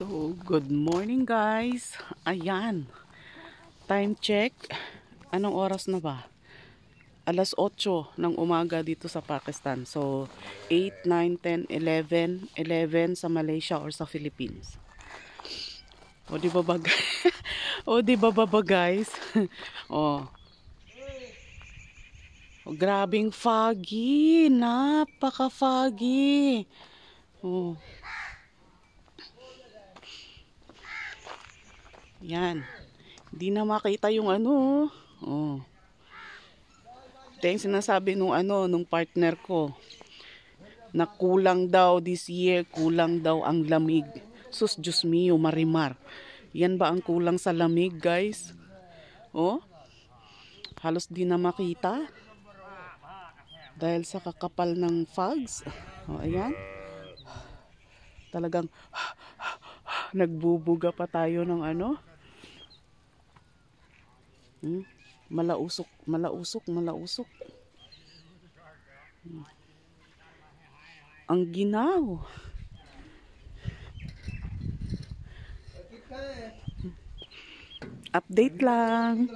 So, good morning guys. Ayan. Time check. Anong oras na ba? Alas 8 ng umaga dito sa Pakistan. So, 8, 9, 10, 11, 11 sa Malaysia or sa Philippines. O di ba ba O di ba guys? O. O, grabing foggy. Napaka-foggy. Oh. Yan. Hindi na makita yung ano. Oh. Ito yung sinasabi nung partner ko. Na kulang daw this year, kulang daw ang lamig. Sus, Diyos mio, Marimar. Yan ba ang kulang sa lamig, guys? Oh, halos di na makita. Dahil sa kakapal ng fogs. Oh, ayan. Talagang nagbubuga pa tayo ng ano. Malausok. Ang ginaw. Update lang.